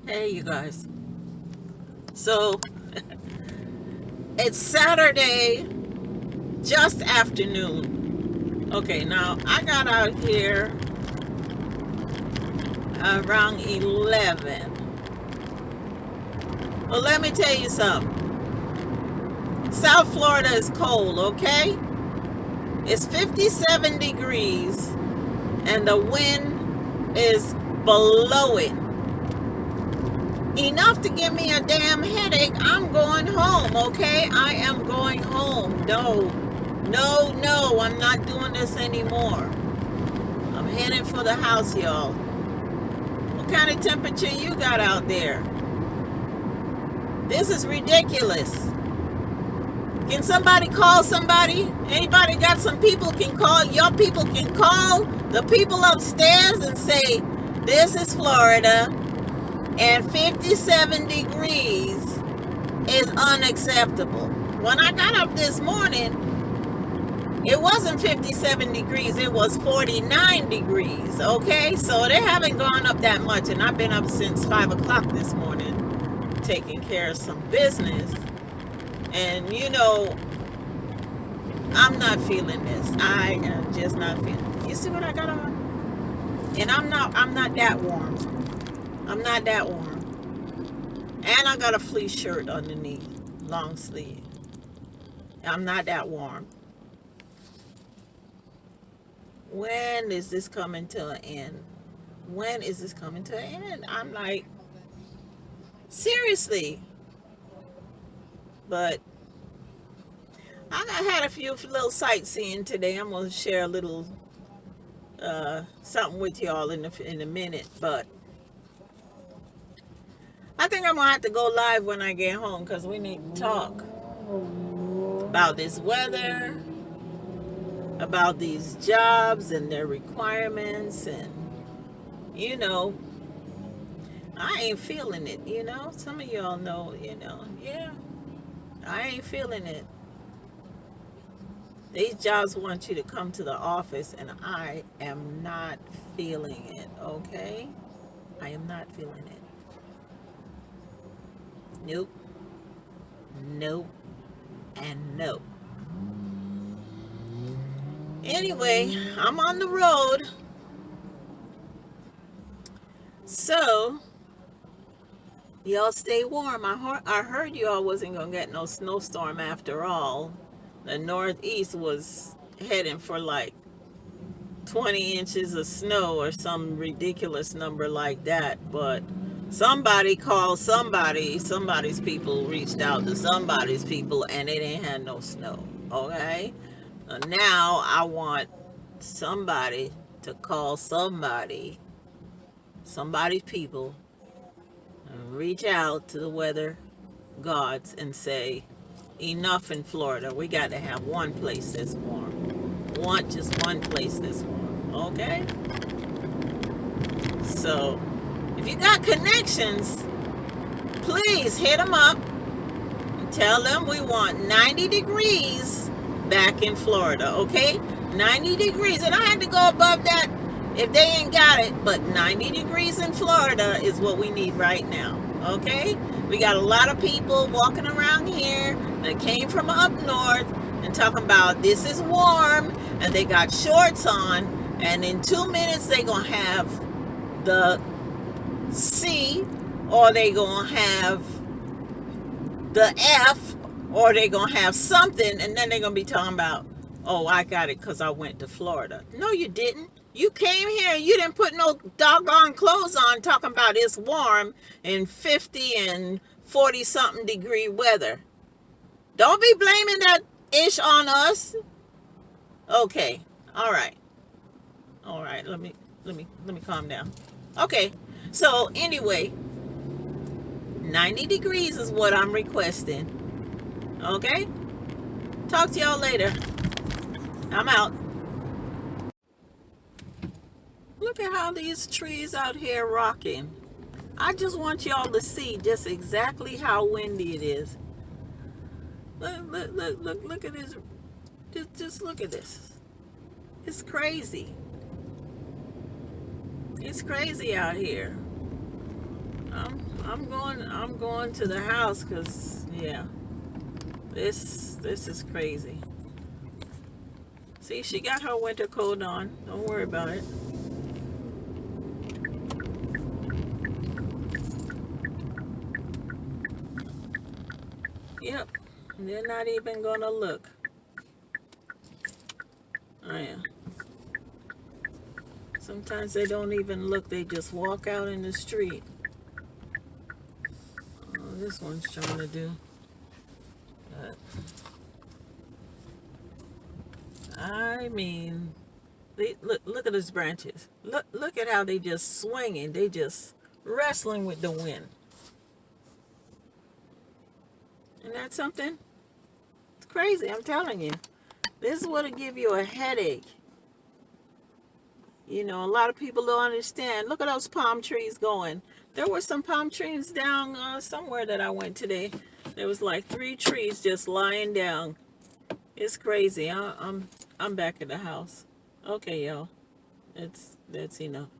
Hey, you guys. So it's Saturday, just afternoon. Okay, now I got out here around 11. Well, let me tell you something. South Florida is cold, okay? It's 57 degrees and the wind is blowing. Enough to give me a damn headache. I'm going home, okay? I am going home. No, I'm not doing this anymore. I'm heading for the house, y'all. What kind of temperature you got out there? This is ridiculous. Can somebody call somebody? Anybody got some people can call? Your people can call the people upstairs and say, this is Florida and 57 degrees is unacceptable. When I got up this morning, it wasn't 57 degrees, it was 49 degrees, okay? So they haven't gone up that much, and I've been up since 5 o'clock this morning taking care of some business. And I'm not feeling this. I am just not feeling it. You see what I got on? And I'm not that warm. I'm not that warm. And I got a fleece shirt underneath, long sleeve. I'm not that warm. When is this coming to an end? When is this coming to an end? I'm like, seriously. But I had a few little sightseeing today. I'm gonna share a little something with y'all in a minute. But I think I'm gonna have to go live when I get home because we need to talk about this weather, about these jobs and their requirements, and you know, I ain't feeling it. Some of y'all know. Yeah, I ain't feeling it. These jobs want you to come to the office, and I am not feeling it, okay? I am not feeling it. Nope, nope, and nope. Anyway, I'm on the road. So, y'all stay warm. I heard y'all wasn't going to get no snowstorm after all. The Northeast was heading for like 20 inches of snow or some ridiculous number like that. But somebody called somebody's people reached out to somebody's people, and it ain't had no snow. Okay? Now I want somebody to call somebody's people, and reach out to the weather gods and say, enough in Florida. We got to have one place that's warm. Just one place that's warm. Okay? So, if you got connections, please hit them up and tell them we want 90 degrees back in Florida. Okay? 90 degrees. And I had to go above that if they ain't got it. But 90 degrees in Florida is what we need right now. Okay? We got a lot of people walking around here that came from up north and talking about this is warm, and they got shorts on, and in 2 minutes they gonna have the C, or they gonna have the F, or they gonna have something, and then they're gonna be talking about, oh, I got it because I went to Florida. No, you didn't. You came here and you didn't put no doggone clothes on talking about it's warm in 50 and 40 something degree weather. Don't be blaming that ish on us. Okay. All right. Let me calm down. Okay. So anyway, 90 degrees is what I'm requesting. Okay? Talk to y'all later. I'm out. Look at how these trees out here rocking. I just want y'all to see just exactly how windy it is. Look at this. Just look at this. It's crazy. It's crazy out here. I'm going to the house because yeah, this is crazy. See, she got her winter coat on. Don't worry about it. Yep. They're not even gonna look. Oh yeah. Sometimes they don't even look. They just walk out in the street. Oh, this one's trying to do. But I mean, look at those branches. Look at how they just swinging. They just wrestling with the wind. Isn't that something? It's crazy. I'm telling you. This is what'll give you a headache. You know, a lot of people don't understand. Look at those palm trees going. There were some palm trees down somewhere that I went today. There was like 3 trees just lying down. It's crazy. I'm back at the house. Okay, y'all. That's enough.